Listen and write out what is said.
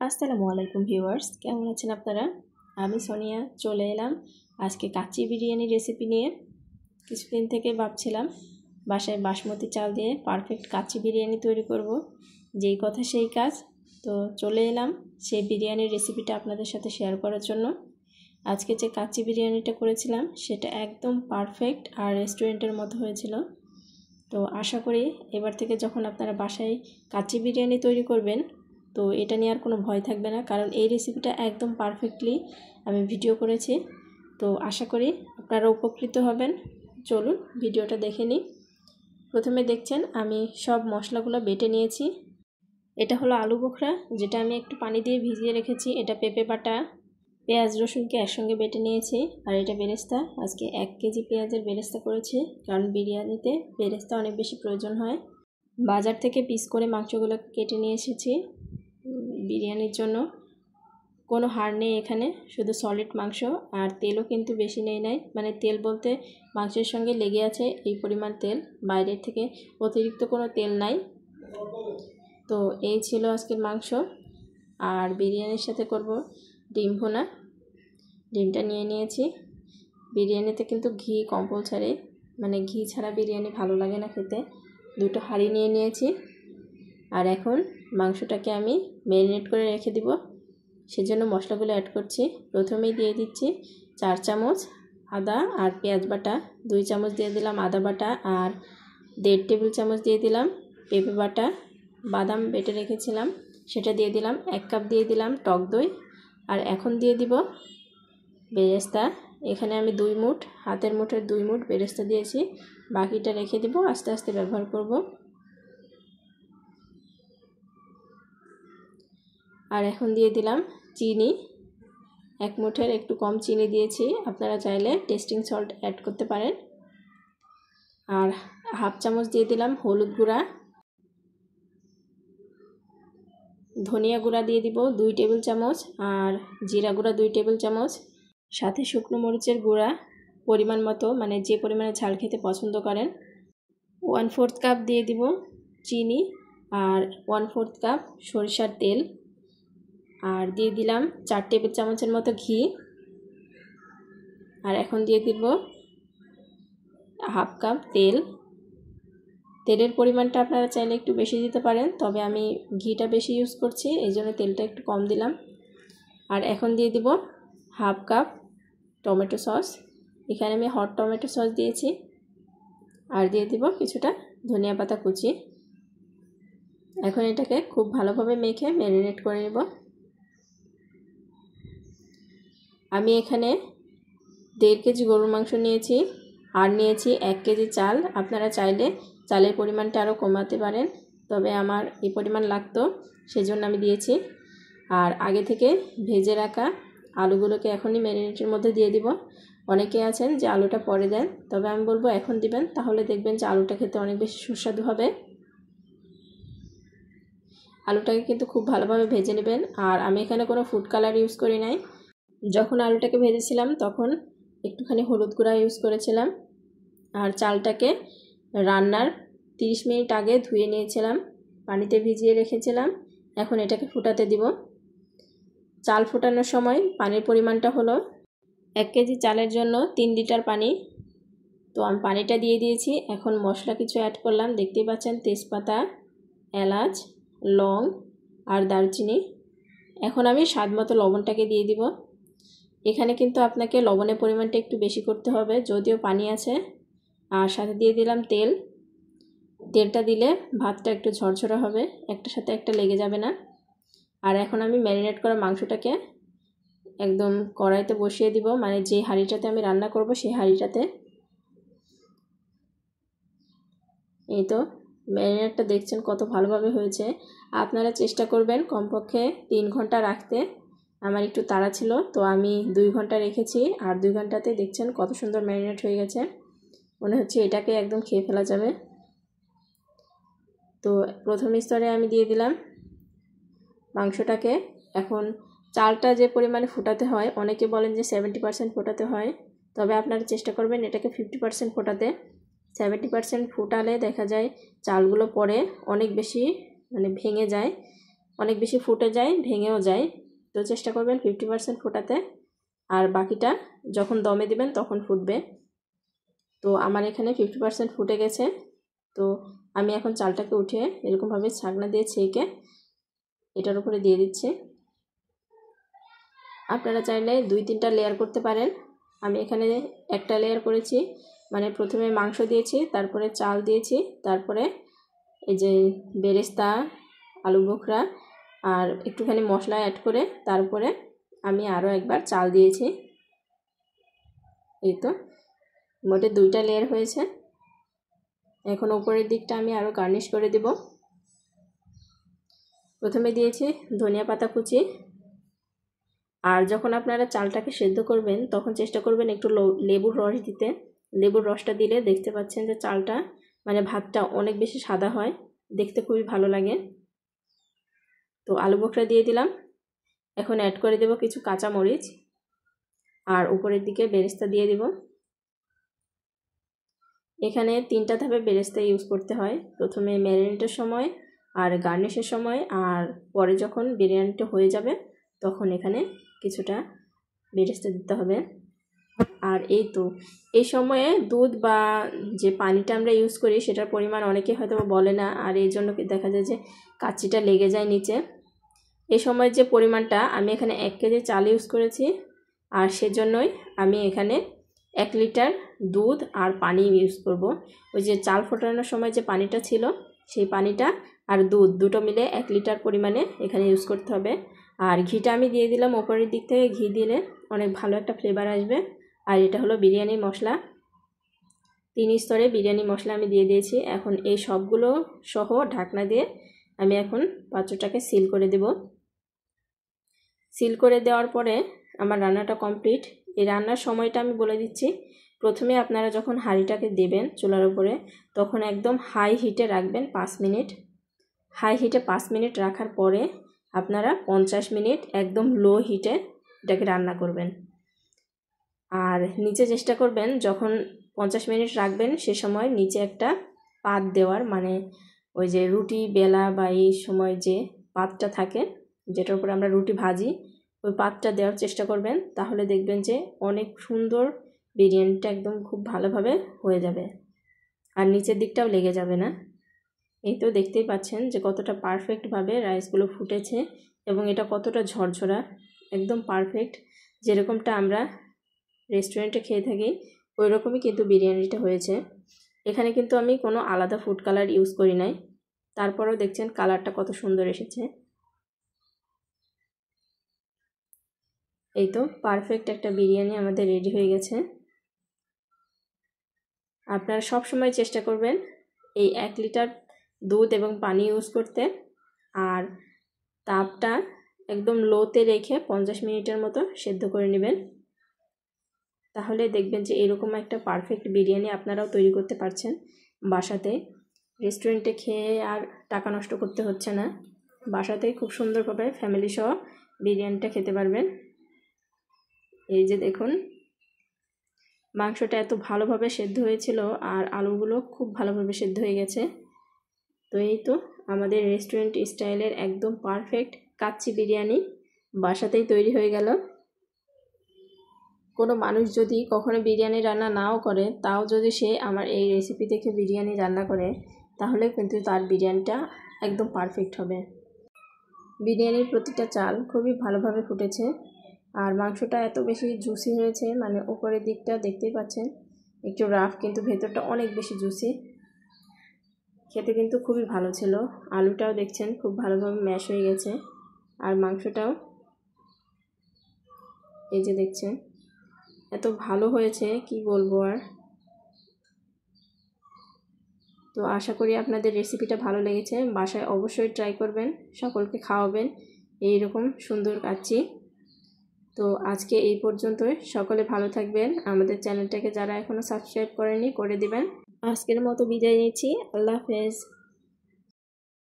আসসালামু আলাইকুম ভিউয়ার্স, কেমন আছেন আপনারা? আমি সোনিয়া চলে এলাম আজকে কাচ্চি বিরিয়ানি রেসিপি নিয়ে। কিছুদিন থেকে ভাবছিলাম বাসায় বাসমতি চাল দিয়ে পারফেক্ট কাচ্চি বিরিয়ানি তৈরি করব, যেই কথা সেই কাজ। তো চলে এলাম সেই বিরিয়ানির রেসিপিটা আপনাদের সাথে শেয়ার করার জন্য। আজকে যে কাচ্চি বিরিয়ানিটা করেছিলাম সেটা একদম পারফেক্ট আর রেস্টুরেন্টের মতো হয়েছিল। তো আশা করি এবার থেকে যখন আপনারা বাসায় কাচ্চি বিরিয়ানি তৈরি করবেন তো এটা নিয়ে আর কোনো ভয় থাকবে না, কারণ এই রেসিপিটা একদম পারফেক্টলি আমি ভিডিও করেছি। তো আশা করি আপনারা উপকৃত হবেন। চলুন ভিডিওটা দেখে নিই। প্রথমে দেখছেন আমি সব মশলাগুলো বেটে নিয়েছি। এটা হলো আলু বোখরা, যেটা আমি একটু পানি দিয়ে ভিজিয়ে রেখেছি। এটা পেঁপে বাটা, পেঁয়াজ রসুনকে একসঙ্গে বেটে নিয়েছি। আর এটা বেরেস্তা, আজকে 1 কেজি পেঁয়াজের বেরেস্তা করেছি, কারণ বিরিয়ানিতে বেরেস্তা অনেক বেশি প্রয়োজন হয়। বাজার থেকে পিস করে মাংসগুলো কেটে নিয়ে এসেছি বিরিয়ানির জন্য। কোনো হাড় নেই এখানে, শুধু সলিড মাংস। আর তেলও কিন্তু বেশি নাই, মানে তেল বলতে মাংসের সঙ্গে লেগে আছে এই পরিমাণ তেল, বাইরের থেকে অতিরিক্ত কোনো তেল নাই। তো এই ছিল আজকের মাংস। আর বিরিয়ানির সাথে করব ডিম ভুনা। ডিমটা নিয়ে নিয়েছি। বিরিয়ানিতে কিন্তু ঘি কম্পালসারি, মানে ঘি ছাড়া বিরিয়ানি ভালো লাগে না খেতে। দুটো হাঁড়ি নিয়ে নিয়েছি। আর এখন মাংসটাকে আমি ম্যারিনেট করে রেখে দিব, সেজন্য মশলাগুলো অ্যাড করছি। প্রথমেই দিয়ে দিচ্ছি 4 চামচ আদা আর পেঁয়াজ বাটা, 2 চামচ দিয়ে দিলাম আদা বাটা, আর 1.5 টেবিল চামচ দিয়ে দিলাম পেঁপে বাটা। বাদাম বেটে রেখেছিলাম সেটা দিয়ে দিলাম। 1 কাপ দিয়ে দিলাম টক দই। আর এখন দিয়ে দিব বেরেস্তা। এখানে আমি 2 মুঠ, হাতের মুঠের 2 মুঠ বেরেস্তা দিয়েছি। বাকিটা রেখে দিব, আস্তে আস্তে ব্যবহার করব। আর এখন দিয়ে দিলাম চিনি। 1 মুঠের একটু কম চিনি দিয়েছি, আপনারা চাইলে টেস্টিং সল্ট অ্যাড করতে পারেন। আর হাফ চামচ দিয়ে দিলাম হলুদ গুঁড়া। ধনিয়া গুঁড়া দিয়ে দিব 2 টেবিল চামচ, আর জিরা গুঁড়া 2 টেবিল চামচ, সাথে শুকনো মরিচের গুঁড়া পরিমাণ মতো, মানে যে পরিমাণে ঝাল খেতে পছন্দ করেন। 1/4 কাপ দিয়ে দিব চিনি, আর 1/4 কাপ সরিষার তেল, আর দিয়ে দিলাম 4 টেবিল চামচের মতো ঘি। আর এখন দিয়ে দিব হাফ কাপ তেল। তেলের পরিমাণটা আপনারা চাইলে একটু বেশি দিতে পারেন, তবে আমি ঘিটা বেশি ইউজ করছি, এই জন্য তেলটা একটু কম দিলাম। আর এখন দিয়ে দিব হাফ কাপ টমেটো সস। এখানে আমি হট টমেটো সস দিয়েছি। আর দিয়ে দিব কিছুটা ধনিয়া পাতা কুচি। এখন এটাকে খুব ভালোভাবে মেখে ম্যারিনেট করে নেব। আমি এখানে 1.5 কেজি গরুর মাংস নিয়েছি, আর নিয়েছি 1 কেজি চাল। আপনারা চাইলে চালের পরিমাণটা আরও কমাতে পারেন, তবে আমার এই পরিমাণ লাগতো, সেজন্য আমি দিয়েছি। আর আগে থেকে ভেজে রাখা আলুগুলোকে এখনই ম্যারিনেটের মধ্যে দিয়ে দিব। অনেকে আছেন যে আলুটা পরে দেন, তবে আমি বলবো এখন দিবেন, তাহলে দেখবেন যে আলুটা খেতে অনেক বেশি সুস্বাদু হবে। আলুটাকে কিন্তু খুব ভালোভাবে ভেজে নেবেন। আর আমি এখানে কোনো ফুড কালার ইউজ করি নাই। যখন আলুটাকে ভেজেছিলাম তখন একটুখানি হলুদ গুঁড়া ইউজ করেছিলাম। আর চালটাকে রান্নার 30 মিনিট আগে ধুয়ে নিয়েছিলাম, পানিতে ভিজিয়ে রেখেছিলাম। এখন এটাকে ফুটাতে দিব। চাল ফোটানোর সময় পানির পরিমাণটা হলো 1 কেজি চালের জন্য 3 লিটার পানি। তো আমি পানিটা দিয়ে দিয়েছি। এখন মশলা কিছু অ্যাড করলাম, দেখতেই পাচ্ছেন তেজপাতা, এলাচ, লং আর দারচিনি। এখন আমি স্বাদ মতো লবণটাকে দিয়ে দিব। এখানে কিন্তু আপনাকে লবণের পরিমাণটা একটু বেশি করতে হবে, যদিও পানি আছে। আর সাথে দিয়ে দিলাম তেল। তেলটা দিলে ভাতটা একটু ঝরঝরা হবে, একটার সাথে একটা লেগে যাবে না। আর এখন আমি ম্যারিনেট করা মাংসটাকে একদম কড়াইতে বসিয়ে দিব, মানে যে হাঁড়িটাতে আমি রান্না করব সেই হাঁড়িটাতে। এই তো ম্যারিনেটটা দেখছেন কত ভালোভাবে হয়েছে। আপনারা চেষ্টা করবেন কমপক্ষে 3 ঘন্টা রাখতে। আমার একটু তাড়া ছিল, তো আমি 2 ঘন্টা রেখেছি। আর 2 ঘন্টাতে দেখছেন কত সুন্দর ম্যারিনেট হয়ে গেছে, মনে হচ্ছে এটাকে একদম খেয়ে ফেলা যাবে। তো প্রথম স্তরে আমি দিয়ে দিলাম মাংসটাকে। এখন চালটা যে পরিমাণে ফোটাতে হয়, অনেকে বলেন যে 70% ফোটাতে হয়, তবে আপনারা চেষ্টা করবেন এটাকে 50% ফোটাতে। 70% ফোটালে দেখা যায় চালগুলো পরে অনেক বেশি মানে ভেঙে যায়, অনেক বেশি ফুটে যায়, ভেঙেও যায়। তো চেষ্টা করবেন 50% ফোটাতে, আর বাকিটা যখন দমে দিবেন তখন ফুটবে। তো আমার এখানে 50% ফুটে গেছে। তো আমি এখন চালটাকে উঠিয়ে এরকমভাবে ছাকনা দিয়ে ছেঁকে এটার উপরে দিয়ে দিচ্ছি। আপনারা চাইলে 2-3টা লেয়ার করতে পারেন। আমি এখানে একটা লেয়ার করেছি, মানে প্রথমে মাংস দিয়েছি, তারপরে চাল দিয়েছি, তারপরে এই যে বেরেস্তা, আলু বোখরা আর একটুখানি মশলা অ্যাড করে তারপরে আমি আরও একবার চাল দিয়েছি। এই তো মোটে 2টা লেয়ার হয়েছে। এখন উপরের দিকটা আমি আরও গার্নিশ করে দেব। প্রথমে দিয়েছি ধনিয়া পাতা কুচি। আর যখন আপনারা চালটাকে সেদ্ধ করবেন তখন চেষ্টা করবেন একটু লেবুর রস দিতে। লেবুর রসটা দিলে দেখতে পাচ্ছেন যে চালটা মানে ভাতটা অনেক বেশি সাদা হয়, দেখতে খুবই ভালো লাগে। তো আলু বোখরা দিয়ে দিলাম। এখন অ্যাড করে দেব কিছু কাঁচা মরিচ, আর উপরের দিকে বেরেস্তা দিয়ে দিব। এখানে 3টা ধাপে বেরেস্তা ইউজ করতে হয়, প্রথমে ম্যারিনেটের সময়, আর গার্নিশের সময়, আর পরে যখন বিরিয়ানিটা হয়ে যাবে তখন এখানে কিছুটা বেরেস্তা দিতে হবে। আর এই তো এই সময়ে দুধ বা যে পানিটা আমরা ইউজ করি সেটার পরিমাণ অনেকে হয়তো বলে না, আর এই জন্য দেখা যায় যে কাচ্চিটা লেগে যায় নিচে। এই সময় যে পরিমাণটা, আমি এখানে 1 কেজি চাল ইউজ করেছি, আর সেজন্যই আমি এখানে 1 লিটার দুধ আর পানি ইউজ করব। ওই যে চাল ফোটানোর সময় যে পানিটা ছিল সেই পানিটা আর দুধ দুটো মিলে 1 লিটার পরিমাণে এখানে ইউজ করতে হবে। আর ঘিটা আমি দিয়ে দিলাম উপরের দিক থেকে, ঘি দিলে অনেক ভালো একটা ফ্লেভার আসবে। আর এটা হলো বিরিয়ানি মশলা, 3 স্তরে বিরিয়ানি মশলা আমি দিয়ে দিয়েছি। এখন এই সবগুলো সহ ঢাকনা দিয়ে আমি এখন পাত্রটাকে সিল করে দেব। সিল করে দেওয়ার পরে আমার রান্নাটা কমপ্লিট। এই রান্নার সময়টা আমি বলে দিচ্ছি। প্রথমে আপনারা যখন হাঁড়িটাকে দেবেন চুলার উপরে তখন একদম হাই হিটে রাখবেন 5 মিনিট। হাই হিটে 5 মিনিট রাখার পরে আপনারা 50 মিনিট একদম লো হিটে এটাকে রান্না করবেন। আর নিচে চেষ্টা করবেন যখন 50 মিনিট রাখবেন সে সময় নিচে একটা পাত দেওয়ার, মানে ওই যে রুটি বেলা বা এই সময় যে পাতটা থাকে যেটার উপরে আমরা রুটি ভাজি, ওই পাতটা দেওয়ার চেষ্টা করবেন। তাহলে দেখবেন যে অনেক সুন্দর বিরিয়ানিটা একদম খুব ভালোভাবে হয়ে যাবে, আর নিচের দিকটাও লেগে যাবে না। এই তো দেখতেই পাচ্ছেন যে কতটা পারফেক্টভাবে রাইসগুলো ফুটেছে এবং এটা কতটা ঝরঝরা, একদম পারফেক্ট যেরকমটা আমরা রেস্টুরেন্টে খেয়ে থাকি ওই রকমই কিন্তু বিরিয়ানিটা হয়েছে। এখানে কিন্তু আমি কোনো আলাদা ফুড কালার ইউজ করি নাই, তারপরেও দেখছেন কালারটা কত সুন্দর এসেছে। এই তো পারফেক্ট একটা বিরিয়ানি আমাদের রেডি হয়ে গেছে। আপনারা সব সময় চেষ্টা করবেন এই 1 লিটার দুধ এবং পানি ইউজ করতে, আর তাপটা একদম লোতে রেখে 50 মিনিটের মতো সেদ্ধ করে নেবেন। তাহলে দেখবেন যে এরকম একটা পারফেক্ট বিরিয়ানি আপনারাও তৈরি করতে পারছেন বাসাতে। রেস্টুরেন্টে খেয়ে আর টাকা নষ্ট করতে হচ্ছে না, বাসাতেই খুব সুন্দরভাবে ফ্যামিলি সহ বিরিয়ানিটা খেতে পারবেন। এই যে দেখুন মাংসটা এত ভালোভাবে সেদ্ধ হয়েছিল আর আলুগুলো খুব ভালোভাবে সেদ্ধ হয়ে গেছে। তো এই তো আমাদের রেস্টুরেন্ট স্টাইলের একদম পারফেক্ট কাচ্চি বিরিয়ানি বাসাতেই তৈরি হয়ে গেল। কোনো মানুষ যদি কখনো বিরিয়ানি রান্না নাও করে, তাও যদি সে আমার এই রেসিপি দেখে বিরিয়ানি রান্না করে তাহলে কিন্তু তার বিরিয়ানিটা একদম পারফেক্ট হবে। বিরিয়ানির প্রতিটা চাল খুবই ভালোভাবে ফুটেছে, আর মাংসটা এত বেশি জুসি হয়েছে, মানে উপরের দিকটা দেখতেই পাচ্ছেন একটু রাফ, কিন্তু ভেতরটা অনেক বেশি জুসি। খেতে কিন্তু খুবই ভালো ছিল। আলুটাও দেখছেন খুব ভালোভাবে ম্যাশ হয়ে গেছে, আর মাংসটাও এই যে দেখছেন এত ভালো হয়েছে কি বলবো আর। তো আশা করি আপনাদের রেসিপিটা ভালো লেগেছে, বাসায় অবশ্যই ট্রাই করবেন, সকলকে খাওয়াবেন এইরকম সুন্দর কাচ্চি। তো আজকে এই পর্যন্তই, সকলে ভালো থাকবেন। আমাদের চ্যানেলটাকে যারা এখনও সাবস্ক্রাইব করেনি করে দিবেন। আজকের মতো বিদায় নিচ্ছি, আল্লাহ হাফেজ।